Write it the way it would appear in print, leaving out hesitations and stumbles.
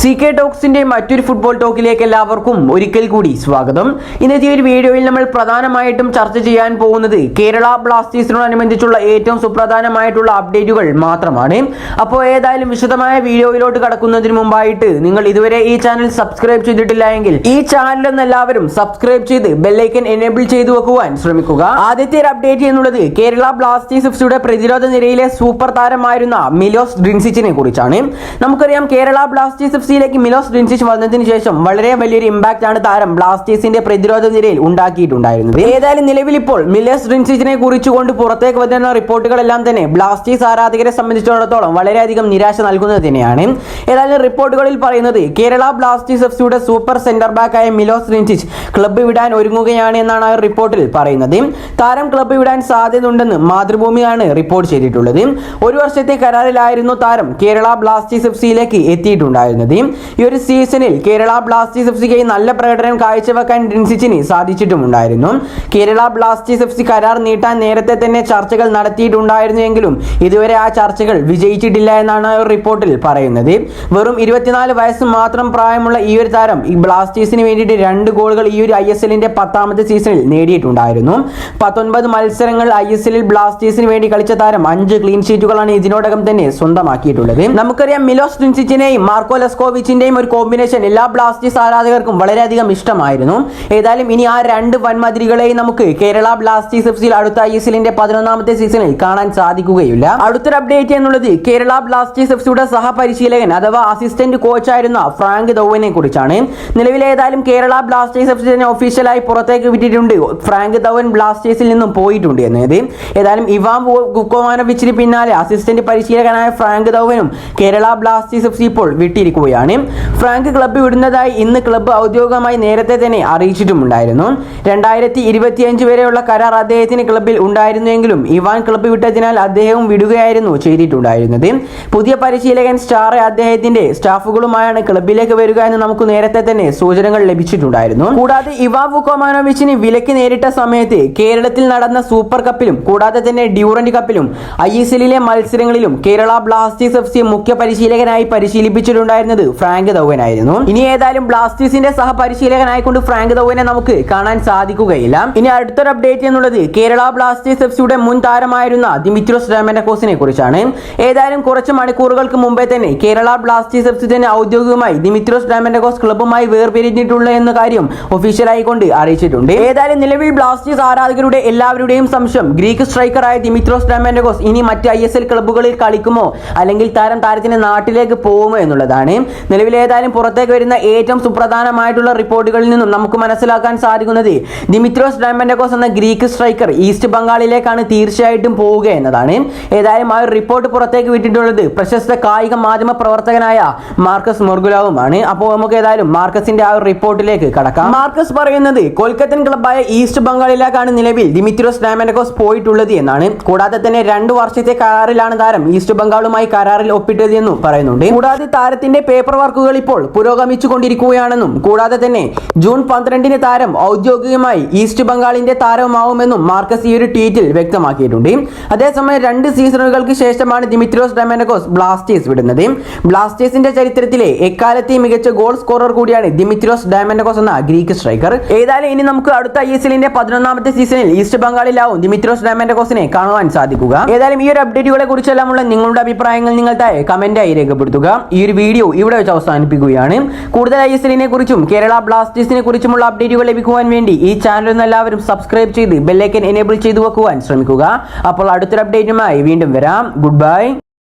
CK ടോക്സിന്റെ മറ്റൊരു football ടോക്കിലേക്ക് എല്ലാവർക്കും ഒരിക്കൽ കൂടി സ്വാഗതം. ഇന്നത്തെ ഒരു വീഡിയോയിൽ നമ്മൾ പ്രധാനമായിട്ടും ചർച്ച ചെയ്യാൻ പോകുന്നത് കേരള ബ്ലാസ്റ്റേഴ്സിനോടനുബന്ധിച്ചുള്ള ഏറ്റവും സുപ്രധാനമായിട്ടുള്ള അപ്ഡേറ്റുകൾ മാത്രമാണ്. അപ്പോൾ ഏതായാലും വിശദമായ വീഡിയോയിലോട്ട് കടക്കുന്നതിന് മുമ്പായിട്ട് നിങ്ങൾ ഇതുവരെ ഈ ചാനൽ സബ്സ്ക്രൈബ് ചെയ്തിട്ടില്ല എങ്കിൽ ഈ ചാനൽ എല്ലാവരും സബ്സ്ക്രൈബ് ചെയ്ത് ബെല്ലൈക്കൻ എനേബിൾ ചെയ്തു വെക്കുവാൻ ശ്രമിക്കുക. ആദ്യത്തെ ഒരു അപ്ഡേറ്റ് എന്നുള്ളത് കേരള ബ്ലാസ്റ്റേഴ്സ് എഫ്സിയുടെ പ്രതിരോധ നിരയിലെ സൂപ്പർ താരമായിരുന്ന മിലോസ് ഡ്രിൻസിച്ചിനെ കുറിച്ചാണ്. നമുക്കറിയാം കേരള ബ്ലാസ്റ്റേഴ്സ് ിലേക്ക് മിലോസ് ഡ്രിൻസിച്ച് വന്നതിന് ശേഷം വളരെ വലിയൊരു ഇമ്പാക്ട് ആണ് താരം ബ്ലാസ്റ്റേഴ്സിന്റെ പ്രതിരോധ നിരയിൽ ഉണ്ടാക്കിയിട്ടുണ്ടായിരുന്നത്. ഏതായാലും നിലവിൽ ഇപ്പോൾ മിലോസ് ഡ്രിൻസിച്ചിനെ കുറിച്ചുകൊണ്ട് പുറത്തേക്ക് വരുന്ന റിപ്പോർട്ടുകളെല്ലാം തന്നെ ബ്ലാസ്റ്റേഴ്സ് ആരാധകരെ സംബന്ധിച്ചിടത്തോളം വളരെയധികം നിരാശ നൽകുന്നത് തന്നെയാണ്. ഏതായാലും റിപ്പോർട്ടുകളിൽ പറയുന്നത് കേരള ബ്ലാസ്റ്റേഴ്സ് എഫ്സിയുടെ സൂപ്പർ സെന്റർ ബാക്ക് ആയ മിലോസ് ഡ്രിൻസിച്ച് ക്ലബ്ബ് വിടാൻ ഒരുങ്ങുകയാണ് എന്നാണ് ആ റിപ്പോർട്ടിൽ പറയുന്നത്. താരം ക്ലബ്ബ് വിടാൻ സാധ്യതയുണ്ടെന്ന് മാതൃഭൂമിയാണ് റിപ്പോർട്ട് ചെയ്തിട്ടുള്ളത്. ഒരു വർഷത്തെ കരാറിലായിരുന്നു താരം കേരള ബ്ലാസ്റ്റേഴ്സ് എഫ്സിയിലേക്ക് എത്തിയിട്ടുണ്ടായിരുന്നത്. ഈ ഒരു സീസണിൽ കേരള ബ്ലാസ്റ്റേഴ്സ് എഫ്സിക്ക് നല്ല പ്രകടനം കാഴ്ചവെക്കാൻ ഡ്രിൻസിച്ചിന് സാധിച്ചിട്ടുമുണ്ടായിരുന്നു. കേരള ബ്ലാസ്റ്റേഴ്സ് എഫ്സി കരാർ നീട്ടാൻ നേരത്തെ തന്നെ ചർച്ചകൾ നടത്തിയിട്ടുണ്ടായിരുന്നെങ്കിലും ഇതുവരെ ആ ചർച്ചകൾ വിജയിച്ചിട്ടില്ല എന്നാണ് റിപ്പോർട്ടിൽ പറയുന്നത്. വെറും 24 വയസ്സ് മാത്രം പ്രായമുള്ള ഈ ഒരു താരം ഈ ബ്ലാസ്റ്റേഴ്സിന് വേണ്ടിയിട്ട് 2 ഗോളുകൾ ഈ ഒരു ISLന്റെ 10ാമത്തെ സീസണിൽ നേടിയിട്ടുണ്ടായിരുന്നു. 19 മത്സരങ്ങൾ ISLൽ ബ്ലാസ്റ്റേഴ്സിന് വേണ്ടി കളിച്ച താരം 5 ക്ലീൻ ഷീറ്റുകളാണ് ഇതിനോടകം തന്നെ സ്വന്തമാക്കിയിട്ടുള്ളത്. നമുക്കറിയാം മിലോസ് ഡ്രിൻസിച്ചിനെയും മാർക്കോ ലെസ്കോവിച്ചിന്റെയും ഒരു കോമ്പിനേഷൻ എല്ലാ ബ്ലാസ്റ്റേഴ്സ് ആരാധകർക്കും വളരെയധികം ഇഷ്ടമായിരുന്നു. ഏതായാലും ഇനി ആ 2 വൻമതിരികളെയും നമുക്ക് കേരള ബ്ലാസ്റ്റേഴ്സ് എഫ്സിയിൽ അടുത്ത ISLന്റെ 11ാമത്തെ സീസണിൽ കാണാൻ സാധിക്കുകയില്ല. അടുത്തൊരു അപ്ഡേറ്റ് എന്നുള്ളത് കേരള ബ്ലാസ്റ്റേഴ്സ് എഫ്സിയുടെ സഹപരിശീലകൻ അഥവാ അസിസ്റ്റന്റ് കോച്ചായിരുന്ന ഫ്രാങ്ക് ധവനെ കുറിച്ചാണ്. നിലവിൽ ഏതായാലും കേരള ബ്ലാസ്റ്റേഴ്സ് എഫ്സി തന്നെ ഒഫീഷ്യലായി പുറത്തേക്ക് വിട്ടിട്ടുണ്ട് ഫ്രാങ്ക് ധവൻ ബ്ലാസ്റ്റേഴ്സിൽ നിന്നും പോയിട്ടുണ്ട് എന്നത്. ഏതായാലും ഇവാൻ വുക്കോമാനോവിച്ചിന് പിന്നാലെ അസിസ്റ്റന്റ് പരിശീലകനായ ഫ്രാങ്ക് ധവനും കേരള ബ്ലാസ്റ്റേഴ്സ് എഫ്സി ഇപ്പോൾ വിട്ടിരിക്കുകയാണ്. ഫ്രാങ്ക് ക്ലബ്ബ് വിടുന്നതായി ഇന്ന് ക്ലബ്ബ് ഔദ്യോഗികമായി നേരത്തെ തന്നെ അറിയിച്ചിട്ടുമുണ്ടായിരുന്നു. 2025 വരെയുള്ള കരാർ അദ്ദേഹത്തിന് ക്ലബ്ബിൽ ഉണ്ടായിരുന്നുവെങ്കിലും ഇവാൻ ക്ലബ്ബ് വിട്ടതിനാൽ അദ്ദേഹം വിടുകയായിരുന്നു ചെയ്തിട്ടുണ്ടായിരുന്നത്. പുതിയ പരിശീലകൻ സ്റ്റാറെ അദ്ദേഹത്തിന്റെ സ്റ്റാഫുകളുമായാണ് ക്ലബ്ബിലേക്ക് വരിക എന്ന് നമുക്ക് നേരത്തെ തന്നെ സൂചനകൾ ലഭിച്ചിട്ടുണ്ടായിരുന്നു. കൂടാതെ ഇവാൻ വുക്കോമാനോവിച്ചിന് വിലക്ക് നേരിട്ട സമയത്ത് കേരളത്തിൽ നടന്ന സൂപ്പർ കപ്പിലും കൂടാതെ തന്നെ ഡ്യൂറന്റ് കപ്പിലും ISLലെ മത്സരങ്ങളിലും കേരള ബ്ലാസ്റ്റേഴ്സ് എഫ്സി മുഖ്യ പരിശീലകനായി പരിശീലിപ്പിച്ചിട്ടുണ്ടായിരുന്നത് ഫ്രാങ്ക് ധവനായിരുന്നു. ഇനി ഏതായാലും ബ്ലാസ്റ്റേഴ്സിന്റെ സഹപരിശീലകനായിക്കൊണ്ട് ഫ്രാങ്ക് ധവനെ നമുക്ക് കാണാൻ സാധിക്കുകയില്ല. ഇനി അടുത്തൊരു അപ്ഡേറ്റ് എന്നുള്ളത് കേരള ബ്ലാസ്റ്റേഴ്സ് എഫ്സിയുടെ മുൻ താരമായിരുന്ന ദിമിത്രോസ് ഡയമൻഡക്കോസിനെ കുറിച്ചാണ്. ഏതായാലും കുറച്ച് മണിക്കൂറുകൾക്ക് മുമ്പേ തന്നെ കേരള ബ്ലാസ്റ്റേഴ്സ് എഫ്സി തന്നെ ഔദ്യോഗികമായി ദിമിത്രോസ് ഡയമൻഡക്കോസ് ക്ലബ്ബുമായി വേർപിരിഞ്ഞിട്ടുള്ള എന്ന കാര്യം ഒഫീഷ്യലായി കൊണ്ട് അറിയിച്ചിട്ടുണ്ട്. ഏതായാലും നിലവിൽ ബ്ലാസ്റ്റേഴ്സ് ആരാധകരുടെ എല്ലാവരുടെയും സംശയം ഗ്രീക്ക് സ്ട്രൈക്കറായ ദിമിത്രോസ് ഡയമൻഡക്കോസ് ഇനി മറ്റ് ISL ക്ലബ്ബുകളിൽ കളിക്കുമോ അല്ലെങ്കിൽ താരത്തിന്റെ നാട്ടിലേക്ക് പോകുമോ എന്നുള്ളതാണ്. നിലവിൽ ഏതായാലും പുറത്തേക്ക് വരുന്ന ഏറ്റവും സുപ്രധാനമായിട്ടുള്ള റിപ്പോർട്ടുകളിൽ നിന്നും നമുക്ക് മനസ്സിലാക്കാൻ സാധിക്കുന്നത് ദിമിത്രോസ് ഡയമൻഡക്കോസ് എന്ന ഗ്രീക്ക് സ്ട്രൈക്കർ ഈസ്റ്റ് ബംഗാളിലേക്കാണ് തീർച്ചയായിട്ടും പോവുക എന്നതാണ്. ഏതായാലും ആ ഒരു റിപ്പോർട്ട് പുറത്തേക്ക് വിട്ടിട്ടുള്ളത് പ്രശസ്ത കായിക മാധ്യമ പ്രവർത്തകനായ മാർക്കസ് മൊർഗുലോവുമാണ്. അപ്പോൾ നമുക്ക് ഏതായാലും മാർക്കസിന്റെ ആ ഒരു റിപ്പോർട്ടിലേക്ക് കടക്കാം. മാർക്കസ് പറയുന്നത് കൊൽക്കത്തൻ ക്ലബ്ബായ ഈസ്റ്റ് ബംഗാളിലേക്കാണ് നിലവിൽ ദിമിത്രോസ് ഡയമൻഡക്കോസ് പോയിട്ടുള്ളത് എന്നാണ്. കൂടാതെ തന്നെ 2 വർഷത്തെ കരാറിലാണ് താരം ഈസ്റ്റ് ബംഗാളുമായി കരാറിൽ ഒപ്പിട്ടത് എന്നും പറയുന്നുണ്ട്. കൂടാതെ താരത്തിന്റെ പേപ്പർ വർക്കുകൾ ഇപ്പോൾ പുരോഗമിച്ചുകൊണ്ടിരിക്കുകയാണെന്നും കൂടാതെ തന്നെ ജൂൺ 12-ന് താരം ഔദ്യോഗികമായി ഈസ്റ്റ് ബംഗാളിന്റെ താരമാവുമെന്നും മാർക്കസ് ഈ ഒരു ട്വീറ്റിൽ വ്യക്തമാക്കിയിട്ടുണ്ട്. അതേസമയം 2 സീസണുകൾക്ക് ശേഷമാണ് ദിമിത്രോസ് ഡയമൻഡക്കോസ് ബ്ലാസ്റ്റേഴ്സ് വിടുന്നത്. ബ്ലാസ്റ്റേഴ്സിന്റെ ചരിത്രത്തിലെ എക്കാലത്തെയും മികച്ച ഗോൾ സ്കോറർ കൂടിയാണ് ദിമിത്രോസ് ഡയമൻഡക്കോസ് എന്ന ഗ്രീക്ക് സ്ട്രൈക്കർ. ഏതായാലും ഇനി നമുക്ക് അടുത്ത ISLന്റെ 11ാമത്തെ സീസണിൽ ഈസ്റ്റ് ബംഗാളിലാവും ദിമിത്രോസ് ഡയമൻഡക്കോസിനെ കാണുവാൻ സാധിക്കുക. ഏതായാലും ഈ ഒരു അപ്ഡേറ്റുകളെ കുറിച്ചെല്ലാമുള്ള നിങ്ങളുടെ അഭിപ്രായങ്ങൾ നിങ്ങൾ താഴെ കമന്റായി രേഖപ്പെടുത്തുക. ഈ ഒരു വീഡിയോ ഇവിടെ വെച്ച് അവസാനിപ്പിക്കുകയാണ്. കൂടുതൽ ISLനെ കുറിച്ചും കേരള ബ്ലാസ്റ്റേഴ്സിനെ കുറിച്ചുമുള്ള അപ്ഡേറ്റുകൾ ലഭിക്കുവാൻ വേണ്ടി ഈ ചാനൽ എല്ലാവരും സബ്സ്ക്രൈബ് ചെയ്ത് ബെല്ലൈക്കൻ എനേബിൾ ചെയ്തു വെക്കുവാൻ ശ്രമിക്കുക. അപ്പോൾ അടുത്തൊരു അപ്ഡേറ്റുമായി വീണ്ടും വരാം. Good bye.